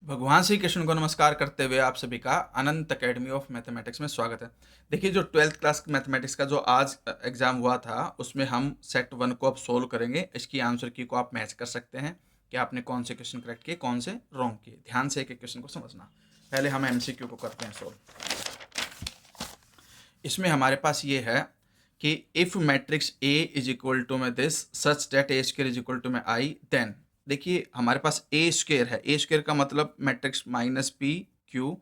भगवान श्री कृष्ण को नमस्कार करते हुए आप सभी का अनंत अकेडमी ऑफ मैथमेटिक्स में स्वागत है। देखिए, जो 12th क्लास मैथमेटिक्स का जो आज एग्जाम हुआ था उसमें हम सेट 1 को अब सोल्व करेंगे। इसकी आंसर की को आप मैच कर सकते हैं कि आपने कौन से क्वेश्चन करेक्ट किए, कौन से रॉन्ग किए। ध्यान से एक एक क्वेश्चन को समझना। पहले हम एमसीक्यू को करते हैं सोल्व। इसमें हमारे पास ये है कि if matrix A is equal to में this such that A square is equal to में आई, देन देखिए हमारे पास ए स्क्वायर है। ए स्क्वायर का मतलब matrix minus P Q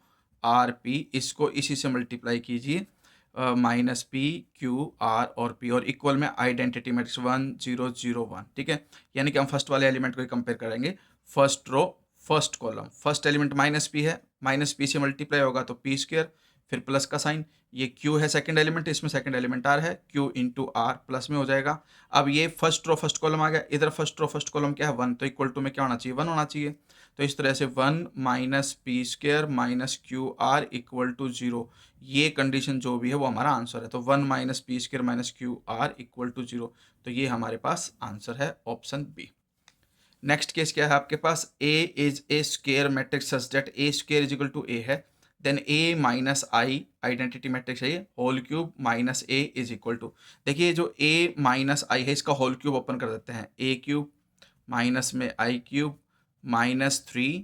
R P, इसको इसी से मल्टीप्लाई कीजिए, माइनस पी क्यू आर और पी, और इक्वल में आइडेंटिटी मैट्रिक्स 1 0 0 1। ठीक है, यानी कि हम फर्स्ट वाले एलिमेंट को कंपेयर करेंगे। First row first column, first element minus P है, माइनस पी से मल्टीप्लाई होगा तो पी स्क्वायर, फिर प्लस का साइन। ये क्यू है सेकंड एलिमेंट, इसमें सेकंड एलिमेंट आर है, क्यू इंटू आर प्लस में हो जाएगा। अब ये फर्स्ट रो फर्स्ट कॉलम आ गया, इधर फर्स्ट रो फर्स्ट कॉलम क्या है 1, तो इक्वल टू में क्या होना चाहिए 1 होना चाहिए। तो इस तरह से 1 minus P square minus Q R equal to 0, ये कंडीशन जो भी है वो हमारा आंसर है। तो 1 minus P square minus Q R equal to 0, तो ये हमारे पास आंसर है ऑप्शन बी। नेक्स्ट केस क्या है आपके पास, A is A square matrix such that A square is equal to A है, then A minus I identity matrix है ये, whole cube minus A is equal to. देखिए जो ए माइनस आई है इसका होल क्यूब ओपन कर देते हैं, ए क्यूब माइनस में आई क्यूब माइनस 3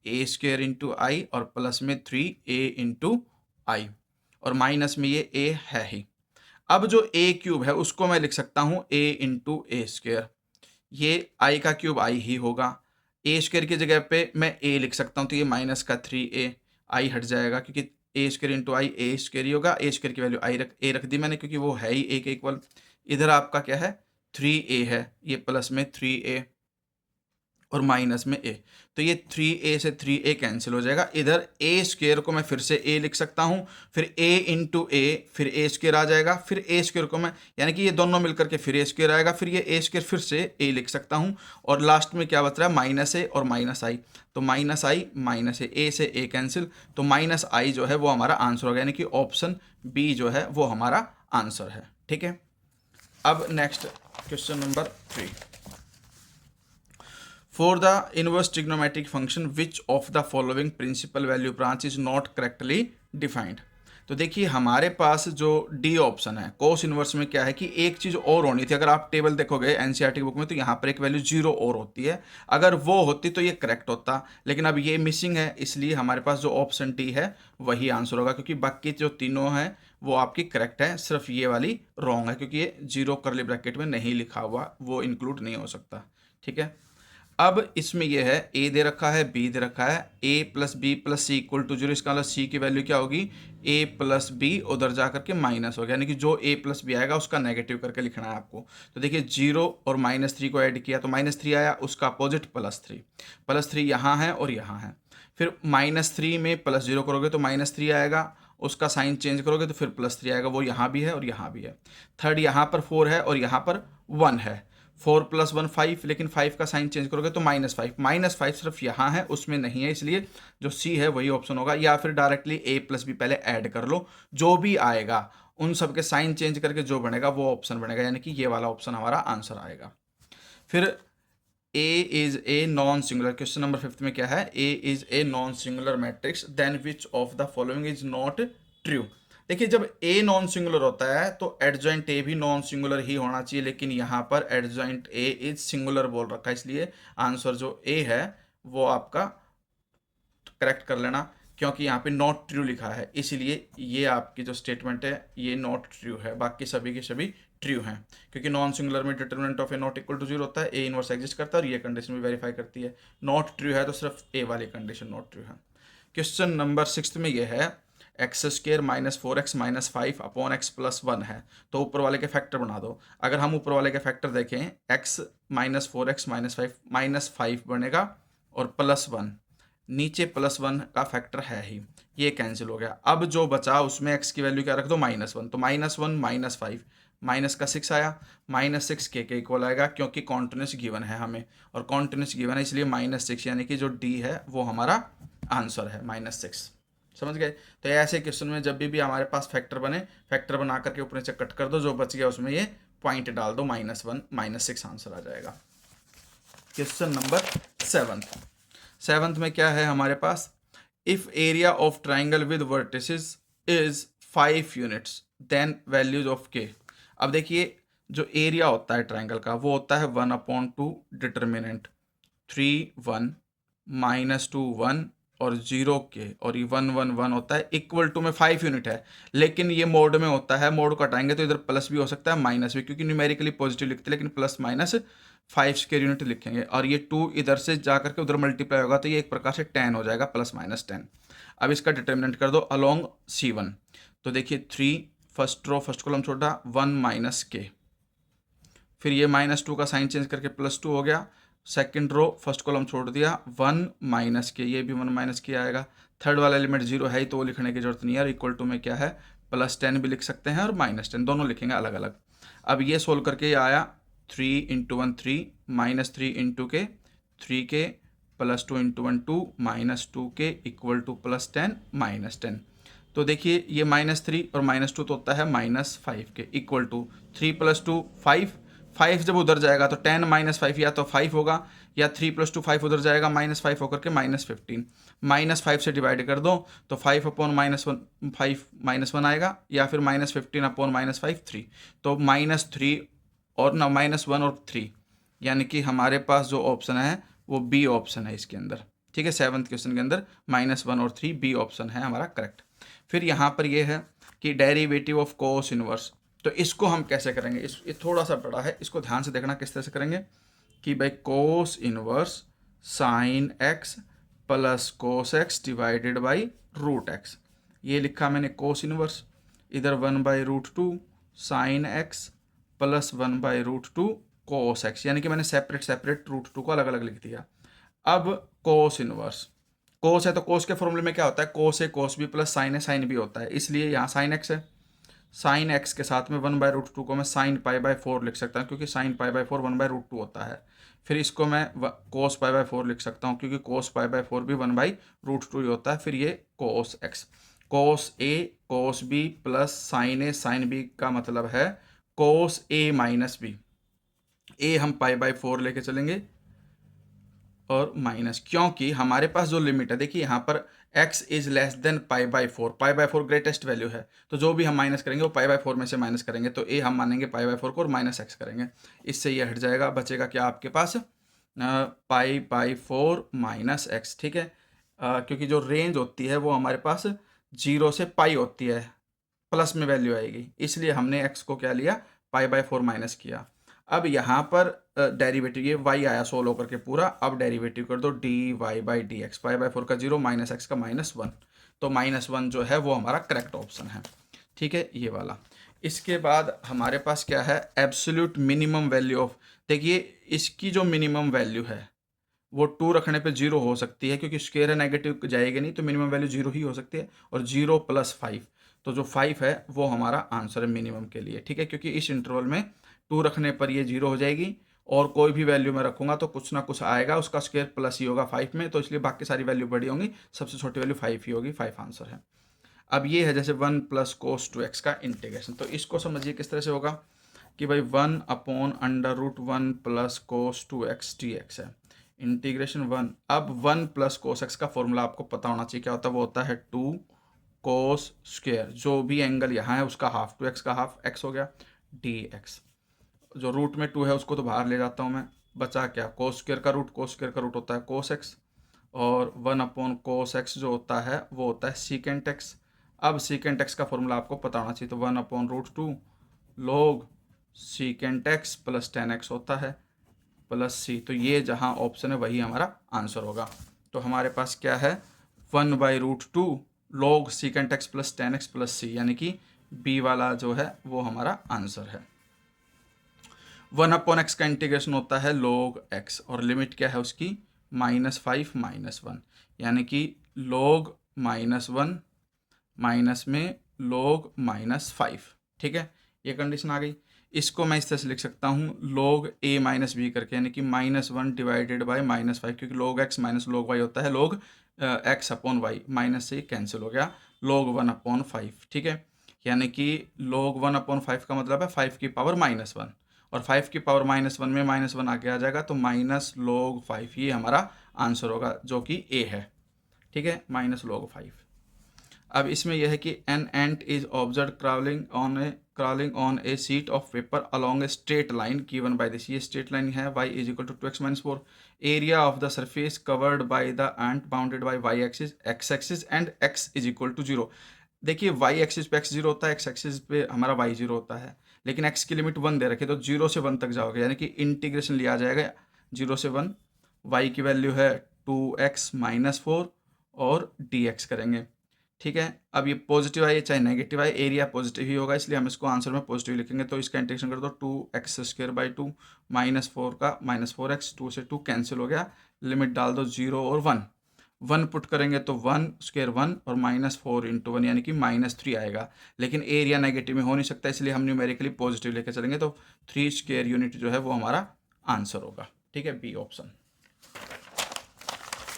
ए स्क्वायर इंटू आई और प्लस में 3 ए इंटू आई, और माइनस में ये ए है ही। अब जो ए क्यूब है उसको मैं लिख सकता हूँ ए इंटू ए स्क्वायर, ये आई का क्यूब आई ही होगा। ए स्क्वायर की जगह पे मैं ए लिख सकता हूँ, तो ये माइनस का 3a, आई हट जाएगा क्योंकि ए स्क्वायर इंटू आई ए स्क्वायर ही होगा। ए स्क्वायर की वैल्यू ए रख दी मैंने क्योंकि वो है ही ए के इक्वल। इधर आपका क्या है 3a है, ये प्लस में 3a और माइनस में a, तो ये 3a से 3a कैंसिल हो जाएगा। इधर a स्क्वायर को मैं फिर से a लिख सकता हूँ, फिर a इंटू ए, फिर a स्क्वायर आ जाएगा, फिर a स्क्वायर को मैं, यानी कि ये दोनों मिलकर के फिर a स्क्वायर आएगा, फिर ये a स्क्वायर फिर से a लिख सकता हूँ, और लास्ट में क्या बच रहा है माइनस a और माइनस आई, तो माइनस आई माइनस a से a कैंसिल, तो माइनस आई जो है वो हमारा आंसर होगा, यानी कि ऑप्शन बी जो है वो हमारा आंसर है। ठीक है, अब next question number 3। For the inverse trigonometric function, which of the following principal value branch is not correctly defined? तो देखिए हमारे पास जो डी ऑप्शन है कोस इनवर्स में क्या है कि एक चीज़ और होनी थी। अगर आप टेबल देखोगे एनसीईआरटी बुक में तो यहाँ पर एक वैल्यू 0 और होती है, अगर वो होती तो ये करेक्ट होता, लेकिन अब ये मिसिंग है, इसलिए हमारे पास जो ऑप्शन डी है वही आंसर होगा, क्योंकि बाकी जो तीनों हैं वो आपकी करेक्ट है, सिर्फ ये वाली रॉन्ग है क्योंकि ये 0 करली ब्रैकेट में नहीं लिखा हुआ, वो इंक्लूड नहीं हो सकता। ठीक है, अब इसमें यह है a दे रखा है b दे रखा है, a plus B plus C equal to 0, इसका मतलब c की वैल्यू क्या होगी a प्लस बी, उधर जा करके माइनस हो गया, यानी कि जो a प्लस बी आएगा उसका नेगेटिव करके लिखना है आपको। तो देखिए 0 और -3 को ऐड किया तो -3 आया, उसका अपोजिट +3 यहाँ है और यहाँ है। फिर -3 में +0 करोगे तो -3 आएगा, उसका साइन चेंज करोगे तो फिर +3 आएगा, वो यहाँ भी है और यहाँ भी है। थर्ड यहाँ पर 4 है और यहाँ पर 1 है, 4 + 1 5, लेकिन 5 का साइन चेंज करोगे तो -5 सिर्फ यहाँ है उसमें नहीं है, इसलिए जो सी है वही ऑप्शन होगा। या फिर डायरेक्टली a प्लस बी पहले ऐड कर लो, जो भी आएगा उन सब के साइन चेंज करके जो बनेगा वो ऑप्शन बनेगा, यानी कि ये वाला ऑप्शन हमारा आंसर आएगा। फिर a is A non singular, question number 5 में क्या है, a is A non singular matrix, then which of the following is not true. देखिए जब a नॉन सिंगुलर होता है तो एडजॉइंट a भी नॉन सिंगुलर ही होना चाहिए, लेकिन यहाँ पर एडजॉइंट a इज सिंगुलर बोल रखा है, इसलिए आंसर जो a है वो आपका करेक्ट कर लेना, क्योंकि यहाँ पे नॉट ट्रू लिखा है, इसीलिए ये आपकी जो स्टेटमेंट है ये नॉट ट्रू है, बाकी सभी के सभी ट्रू हैं, क्योंकि नॉन सिंगुलर में determinant of A not equal to 0 होता है, ए इनवर्स एग्जिस्ट करता है और ये कंडीशन भी वेरीफाई करती है। नॉट ट्रू है तो सिर्फ ए वाली कंडीशन नॉट ट्रू है। क्वेश्चन नंबर 6 में ये है x² - 4x - 5 अपॉन x + 1 है, तो ऊपर वाले के फैक्टर बना दो। अगर हम ऊपर वाले के फैक्टर देखें x - 4x - 5 बनेगा और +1, नीचे +1 का फैक्टर है ही, ये कैंसिल हो गया। अब जो बचा उसमें x की वैल्यू क्या रख दो -1, तो -1 - 5, माइनस का 6 आया, -6 के इक्वल आएगा क्योंकि कॉन्टिन्यूस गिवन है हमें, और कॉन्टिन्यूस गिवन है इसलिए -6, यानी कि जो डी है वो हमारा आंसर है -6। समझ गए? तो ऐसे क्वेश्चन में जब भी हमारे पास फैक्टर बने, फैक्टर बना करके ऊपर नीचे कट कर दो, जो बच गया उसमें ये पॉइंट डाल दो, -1 -6 आंसर आ जाएगा। Question number 7। सेवंथ में क्या है हमारे पास, if area of triangle with vertices is 5 units then values of K. अब देखिए जो एरिया होता है ट्राइंगल का वो होता है 1/2 डिटर्मिनेंट 3 1 -2 1 और 0 के, और ये 1 1 1 होता है, इक्वल टू में 5 यूनिट है। लेकिन ये मोड में होता है, मोड को हटाएंगे तो इधर प्लस भी हो सकता है माइनस भी, क्योंकि न्यूमेरिकली पॉजिटिव लिखते हैं लेकिन प्लस माइनस 5 स्क्वायर यूनिट लिखेंगे, और ये 2 इधर से जा करके उधर मल्टीप्लाई होगा तो ये एक प्रकार से 10 हो जाएगा, +-10। अब इसका डिटर्मिनेंट कर दो अलोंग C1। तो देखिए 3 फर्स्ट रो फर्स्ट कॉलम छोटा 1 - के, फिर ये -2 का साइन चेंज करके +2 हो गया। सेकंड रो फर्स्ट कॉलम छोड़ दिया 1 - के, ये भी 1 - के आएगा। थर्ड वाला एलिमेंट 0 है ही तो वो लिखने की जरूरत नहीं है, और इक्वल टू में क्या है +10 भी लिख सकते हैं और -10 दोनों लिखेंगे अलग अलग। अब ये सोल्व करके ये आया 3 × 1 3 -3 × के 3 के +2 × 1 2 -2 के इक्वल टू +10 -10। तो देखिए ये -3 और -2 तो होता है -5 के इक्वल टू 3 + 2 5। 5 जब उधर जाएगा तो 10 - 5 या तो 5 होगा, या 3 + 2 5 उधर जाएगा -5 होकर के -15। -5 से डिवाइड कर दो तो 5/-1 5 -1 आएगा, या फिर -15/-5 3। तो -3 और ना -1 और 3, यानी कि हमारे पास जो ऑप्शन है वो बी ऑप्शन है इसके अंदर। ठीक है, 7th क्वेश्चन के अंदर -1 और 3 बी ऑप्शन है हमारा करेक्ट। फिर यहाँ पर ये है कि डेरिवेटिव ऑफ कोस इनवर्स, तो इसको हम कैसे करेंगे, ये थोड़ा सा बड़ा है, इसको ध्यान से देखना किस तरह से करेंगे कि भाई cos inverse sine X plus cos X divided by root X. ये लिखा मैंने कोस इनवर्स, इधर 1/√2 sine X plus 1/√2 cos X, यानी कि मैंने सेपरेट सेपरेट √2 को अलग अलग लिख दिया। अब कोस इनवर्स, कोस है तो कोस के फॉर्मूले में क्या होता है, कोस है कोस भी प्लस साइन है साइन भी होता है, इसलिए यहाँ साइन एक्स है। साइन एक्स के साथ में 1/√2 को मैं साइन π/4 लिख सकता हूँ, क्योंकि साइन π/4 1/√2 होता है। फिर इसको मैं कोस π/4 लिख सकता हूँ, क्योंकि कोस π/4 भी 1/√2 ही होता है। फिर ये कोस एक्स, कोस ए कोस बी प्लस साइन ए साइन बी का मतलब है कोस ए माइनस बी। ए हम π/4 लेके चलेंगे और माइनस, क्योंकि हमारे पास जो लिमिट है देखिए यहाँ पर x is less than π/4, π/4 greatest value है, तो जो भी हम माइनस करेंगे वो π/4 में से माइनस करेंगे, तो a हम मानेंगे π/4 को और -x करेंगे, इससे ये हट जाएगा, बचेगा क्या आपके पास π/4 -x। ठीक है, क्योंकि जो रेंज होती है वो हमारे पास 0 से पाई होती है, प्लस में वैल्यू आएगी, इसलिए हमने x को क्या लिया π/4 माइनस किया। अब यहाँ पर डेरिवेटिव ये y आया सोल्व होकर के पूरा, अब डेरिवेटिव कर दो dy/dx, π/4 का 0 -x का -1, तो -1 जो है वो हमारा करेक्ट ऑप्शन है। ठीक है, ये वाला। इसके बाद हमारे पास क्या है, एब्सोल्यूट मिनिमम वैल्यू ऑफ, देखिए इसकी जो मिनिमम वैल्यू है वो 2 रखने पे 0 हो सकती है, क्योंकि स्क्वायर है नेगेटिव जाएगी नहीं, तो मिनिमम वैल्यू 0 ही हो सकती है, और 0 + 5, तो जो 5 है वो हमारा आंसर है मिनिमम के लिए। ठीक है, क्योंकि इस इंटरवल में 2 रखने पर ये 0 हो जाएगी, और कोई भी वैल्यू मैं रखूंगा तो कुछ ना कुछ आएगा, उसका स्क्वायर प्लस ही होगा 5 में, तो इसलिए बाकी सारी वैल्यू बड़ी होंगी, सबसे छोटी वैल्यू 5 ही होगी, 5 आंसर है। अब ये है जैसे 1 + cos 2x का इंटीग्रेशन, तो इसको समझिए किस तरह से होगा कि भाई 1/√1 + cos 2x dx है, इंटीग्रेशन 1। अब 1 + cos x का फॉर्मूला आपको पता होना चाहिए क्या होता है, वो होता है 2 cos स्क्वायर, जो भी एंगल यहाँ है उसका हाफ, 2x का हाफ x हो गया dx। जो रूट में 2 है उसको तो बाहर ले जाता हूँ मैं, बचा क्या, cos स्क्वायर का रूट होता है cos x, और 1/cos x जो होता है वो होता है secant x। अब secant x का फॉर्मूला आपको पता होना चाहिए, तो 1/√2 log secant x + tan x होता है प्लस c, तो ये जहाँ ऑप्शन है वही हमारा आंसर होगा। तो हमारे पास क्या है 1/√2 log secant x + tan x + c, यानी कि बी वाला जो है वो हमारा आंसर है। 1/x का इंटीग्रेशन होता है log x, और लिमिट क्या है उसकी -5 -1, यानी कि log -1 माइनस में log -5। ठीक है, ये कंडीशन आ गई। इसको मैं इस तरह से लिख सकता हूँ log a - b करके, यानी कि -1 डिवाइडेड बाय -5, क्योंकि log x - log y होता है log x/y, माइनस से कैंसिल हो गया log 1/5। ठीक है, यानी कि log 1/5 का मतलब है 5 की पावर -1, और 5 की पावर -1 में -1 आगे आ जाएगा, तो -log 5 ये हमारा आंसर होगा, जो कि ए है। ठीक है, -log5। अब इसमें यह है कि an ant is observe crawling on a sheet of paper along a straight line given by this. ये स्ट्रेट लाइन है, y is equal to 2x-4। Area of the surface covered by the ant bounded by y axis, x axis and x is equal to 0। देखिए y axis पे x 0 होता है, x axis पे हमारा y 0 होता है, लेकिन x की लिमिट 1 दे रखी है, तो 0 से 1 तक जाओगे, यानी कि इंटीग्रेशन लिया जाएगा 0 से 1। y की वैल्यू है 2x-4 और dx करेंगे। ठीक है, अब ये पॉजिटिव आए चाहे नेगेटिव आए, एरिया पॉजिटिव ही होगा, इसलिए हम इसको आंसर में पॉजिटिव लिखेंगे। तो इसका इंटीग्रेशन कर दो, 2x² 2 -4 का -4x, 2 से 2 कैंसिल हो गया, लिमिट डाल दो 0 और 1। 1 पुट करेंगे तो 1² 1 और -4 × 1 यानी कि -3 आएगा, लेकिन एरिया नेगेटिव में हो नहीं सकता, इसलिए हम न्यूमेरिकली पॉजिटिव लेकर चलेंगे। तो 3 स्क्वायर यूनिट जो है वो हमारा आंसर होगा। ठीक है, बी ऑप्शन।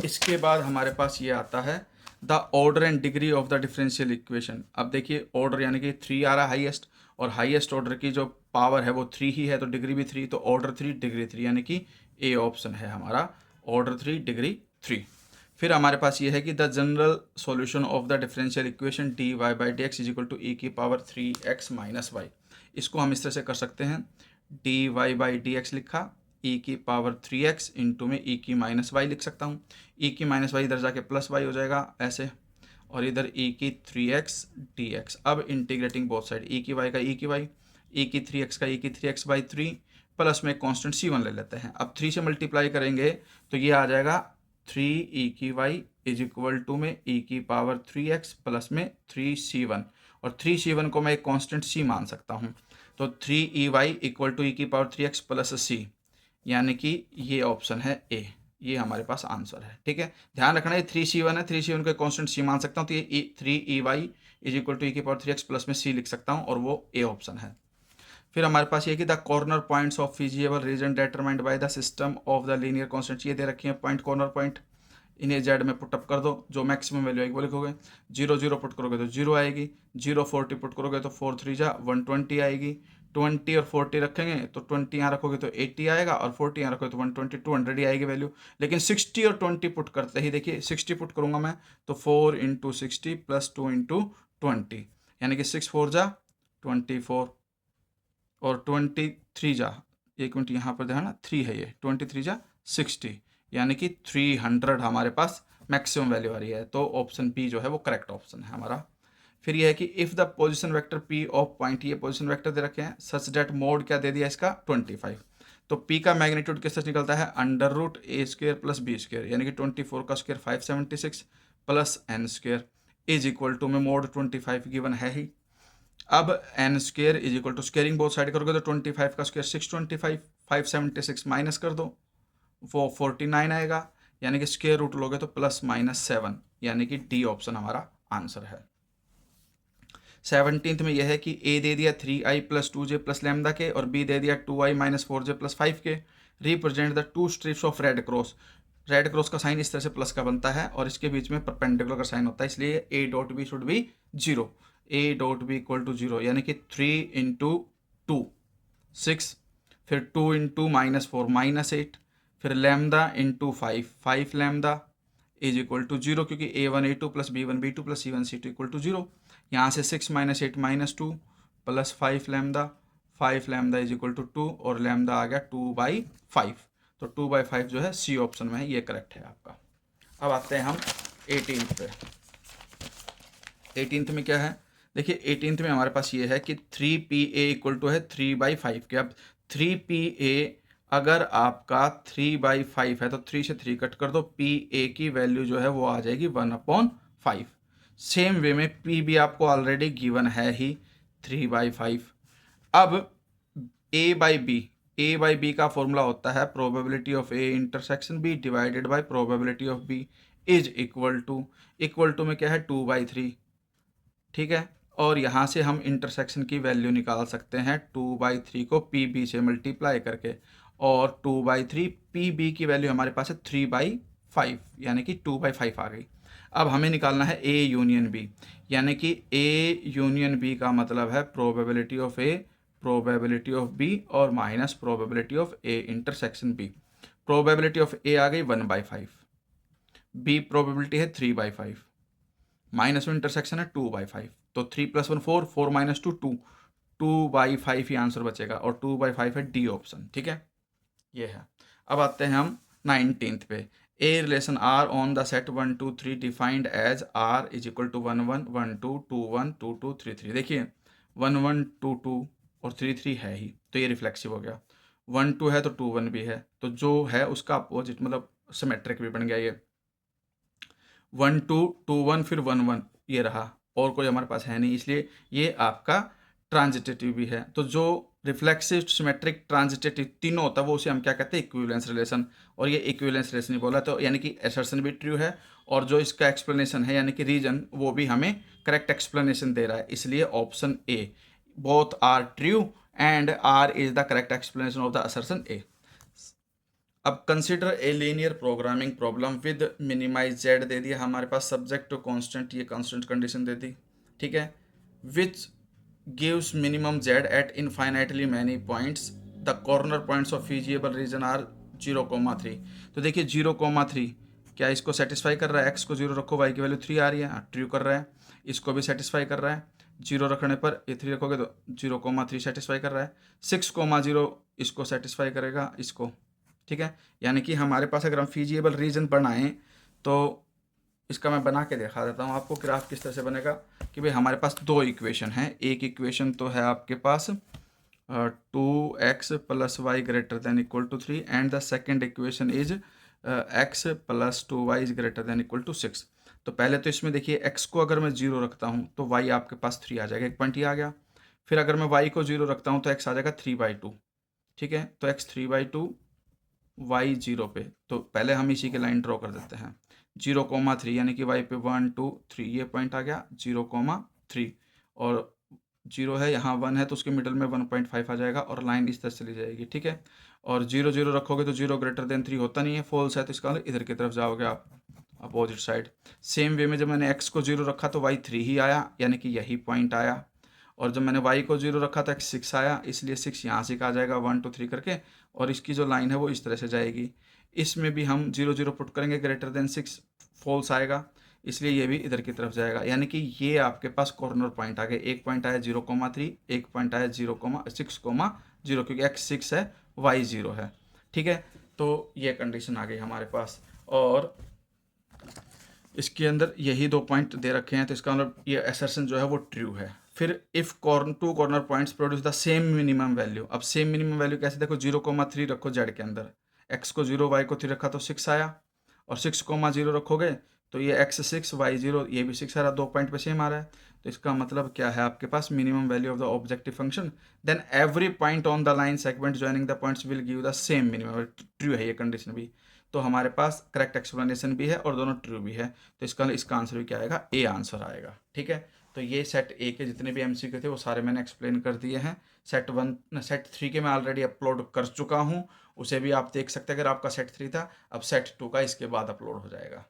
इसके बाद हमारे पास ये आता है the order and degree of the differential equation. अब देखिए ऑर्डर यानी कि 3 आ रहा है हाईएस्ट, और हाईएस्ट ऑर्डर की जो पावर है वो 3 ही है, तो डिग्री भी 3, तो ऑर्डर 3 डिग्री 3, यानी कि ए ऑप्शन है हमारा, ऑर्डर 3 डिग्री 3। फिर हमारे पास ये है कि the general solution of the differential equation dy/dx is equal to e⁻3x - y। इसको हम इस तरह से कर सकते हैं, dy/dx लिखा, e⁻3x इंटू में e⁻y लिख सकता हूँ, e⁻y इधर जाके +y हो जाएगा ऐसे, और इधर e⁻3x dx। अब इंटीग्रेटिंग बोथ साइड, e⁻y का e⁻y, e⁻3x का e⁻3x/3, प्लस में कांस्टेंट c1 ले लेते हैं। अब 3 से मल्टीप्लाई करेंगे तो ये आ जाएगा 3e⁻y इज इक्वल टू में e⁻3x प्लस में 3c1, और 3c1 को मैं एक कांस्टेंट c मान सकता हूँ, तो 3e⁻y equal to e⁻3x plus c, यानी कि ये ऑप्शन है ए, ये हमारे पास आंसर है। ठीक है, ध्यान रखना ये 3c1 है, 3c1 को कांस्टेंट c मान सकता हूँ, तो ये 3e⁻y is equal to e⁻3x plus में c लिख सकता हूँ, और वो ए ऑप्शन है। फिर हमारे पास ये कि the corner points of feasible region determined by the system of the linear constants, ये दे रखी है पॉइंट, कॉर्नर पॉइंट, इन्हें जेड में पुटअप कर दो, जो मैक्सिमम वैल्यू आएगी वो लिखोगे। 0 0 पुट करोगे तो 0 आएगी, 0 40 पुट करोगे तो 4 3 जा 120 आएगी, 20 और 40 रखेंगे तो 20 यहाँ रखोगे तो 80 आएगा, और 40 यहाँ रखोगे तो 120 200 ही आएगी वैल्यू। लेकिन 60 और 20 पुट करते ही देखिए 60 पुट करूँगा मैं तो 4 × 60 प्लस 2 × 20, यानी कि 6 4 जा 24, और 23 जा, एक मिनट यहाँ पर ध्यान, 3 है ये, 23 जा 60, यानी कि 300 हमारे पास मैक्सिमम वैल्यू आ रही है, तो ऑप्शन बी जो है वो करेक्ट ऑप्शन है हमारा। फिर ये है कि if the position vector P of point, ये पोजीशन वेक्टर दे रखे हैं, सच डेट मोड क्या दे दिया इसका 25, तो पी का मैग्नीट्यूड किस तरह निकलता है, √a² + b², यानी कि 24 का square 576 plus n² is equal to में मोड 25 गिवन है ही। अब n² is equal to squaring both side करोगे तो 25 का स्क्वायर 625, 576 माइनस कर दो वो 49 आएगा, यानी कि स्क्वायर रूट लोगे तो +-7, यानी कि डी ऑप्शन हमारा आंसर है। 17th में यह है कि ए दे दिया 3i + 2j + लैम्डा के, और बी दे दिया 2i - 4j + 5 के। Represent the 2 strips of red cross. Red cross का साइन इस तरह से प्लस का बनता है, और इसके बीच में परपेंडिकुलर का साइन होता है, इसलिए a.b should be 0, a.b equal to 0, यानी कि 3 × 2 6, फिर 2 × -4 -8, फिर lambda × 5 5 lambda is equal to 0, क्योंकि a1 a2 + b1 b2 + c1 c2 equal to 0। यहाँ से 6 - 8 -2 plus 5 lambda, 5 lambda is equal to 2, और लैम्डा आ गया 2/5, तो 2/5 जो है सी ऑप्शन में है, ये करेक्ट है आपका। अब आते हैं हम 18th पे। 18th में क्या है, देखिए 18th में हमारे पास ये है कि 3PA इक्वल टू है 3/5 के। अब 3PA अगर आपका 3/5 है तो 3 से 3 कट कर दो, PA की वैल्यू जो है वो आ जाएगी 1/5। सेम वे में P भी आपको ऑलरेडी गिवन है ही 3/5। अब A/B का फॉर्मूला होता है probability of A intersection B divided by probability of B is equal to में क्या है 2/3। ठीक है, और यहाँ से हम इंटरसेक्शन की वैल्यू निकाल सकते हैं 2/3 को PB से मल्टीप्लाई करके, और 2/3 PB की वैल्यू हमारे पास है 3/5, यानी कि 2/5 आ गई। अब हमें निकालना है A यूनियन B, यानी कि A यूनियन B का मतलब है probability of A, probability of B और minus probability of A intersection B। Probability of A आ गई 1/5, बी प्रोबेबिलिटी है 3/5, माइनस में इंटरसेक्शन है 2/5, तो 3 + 1 4, 4 - 2 2, 2/5 ही आंसर बचेगा और 2/5 है डी ऑप्शन। ठीक है, ये है। अब आते हैं हम 19th पे। A relation R on the set 1 2 3 defined as R is equal to 1 1 1 2 2 1 2 2 3 3। देखिए 1 1 2 2 और 3 3 है ही, तो ये रिफ्लेक्सिव हो गया। 1 2 है तो 2 1 भी है, तो जो है उसका अपोजिट मतलब सिमेट्रिक भी बन गया ये। 1 2 2 1 फिर 1 1 ये रहा, और कोई हमारे पास है नहीं, इसलिए ये आपका ट्रांजिटिव भी है। तो जो रिफ्लेक्सिव, सिमेट्रिक, ट्रांजिटिव तीनों होता है वो उसे हम क्या कहते हैं, इक्विवेलेंस रिलेशन। और ये इक्विवेलेंस रिलेशन ही बोला, तो यानी कि असर्शन भी ट्रू है और जो इसका एक्सप्लेनेशन है यानी कि रीजन वो भी हमें करेक्ट एक्सप्लेनेशन दे रहा है, इसलिए option A, both R true and R is the correct explanation of the assertion A. अब consider a linear programming problem with minimize Z दे दिया हमारे पास, सब्जेक्ट टू कांस्टेंट, ये कांस्टेंट कंडीशन दे दी। ठीक है, which gives minimum Z at infinitely many points, the corner points of feasible region are 0,3। तो देखिए 0,3 क्या इसको सेटिस्फाई कर रहा है, एक्स को 0 रखो वाई की वैल्यू 3 आ रही है, ट्रू कर रहा है। इसको भी सेटिस्फाई कर रहा है, 0 रखने पर ये 3 रखोगे तो 0,3 सेटिस्फाई कर रहा है। 6,0 इसको सेटिस्फाई करेगा, इसको। ठीक है, यानी कि हमारे पास अगर हम फीजिएबल रीजन बनाएं तो इसका मैं बना के दिखा देता हूँ आपको ग्राफ किस तरह से बनेगा। कि भाई हमारे पास दो इक्वेशन है, एक इक्वेशन तो है आपके पास 2x + y > 3 and the second equation is x + 2y > 6। तो पहले तो इसमें देखिए x को अगर मैं 0 रखता हूँ तो y आपके पास 3 आ जाएगा, एक पॉइंट ही आ गया। फिर अगर मैं y को 0 रखता हूँ तो x आ जाएगा 3/2। ठीक है, तो x 3/2 y 0 पे, तो पहले हम इसी के लाइन ड्रॉ कर देते हैं। 0,3 यानी कि y पे 1 2 3 ये पॉइंट आ गया 0,3, और 0 है यहाँ 1 है तो उसके मिडल में 1.5 आ जाएगा और लाइन इस तरह चली जाएगी। ठीक है, और 0 0 रखोगे तो 0 > 3 होता नहीं है, फॉल्स है, तो इसका इधर की तरफ जाओगे आप अपोजिट साइड। सेम वे में जब मैंने x को 0 रखा तो y 3 ही आया, यानी कि यही पॉइंट आया। और जब मैंने y को 0 रखा था x 6 आया, इसलिए 6 यहाँ से आ जाएगा 1 2 3 करके, और इसकी जो लाइन है वो इस तरह से जाएगी। इसमें भी हम 0 0 पुट करेंगे, > 6 फॉल्स आएगा, इसलिए ये भी इधर की तरफ जाएगा। यानी कि ये आपके पास कॉर्नर पॉइंट आ गए, एक पॉइंट आया 0,3, एक पॉइंट आया 0,6,0, क्योंकि x 6 है y 0 है। ठीक है, तो ये कंडीशन आ गई हमारे पास, और इसके अंदर यही दो पॉइंट दे रखे हैं, तो इसका मतलब ये असर्शन जो है वो ट्रू है। फिर if two corner points produce the same minimum value. अब सेम मिनिमम वैल्यू कैसे, देखो 0,3 रखो जेड के अंदर, x को 0 y को 3 रखा तो 6 आया, और 6,0 रखोगे तो ये x 6 y 0 ये भी 6 आ रहा, दो पॉइंट पे सेम आ रहा है। तो इसका मतलब क्या है, आपके पास minimum value of the objective function, then every point on the line segment joining the points will give the same minimum. True है ये कंडीशन भी, तो हमारे पास करेक्ट एक्सप्लेनेशन भी है और दोनों ट्रू भी है, तो इसका आंसर भी क्या आएगा, ए आंसर आएगा। ठीक है, तो ये सेट ए के जितने भी एमसीक्यू थे वो सारे मैंने एक्सप्लेन कर दिए हैं। सेट 3 के मैं ऑलरेडी अपलोड कर चुका हूँ, उसे भी आप देख सकते हैं अगर आपका सेट 3 था। अब सेट 2 का इसके बाद अपलोड हो जाएगा।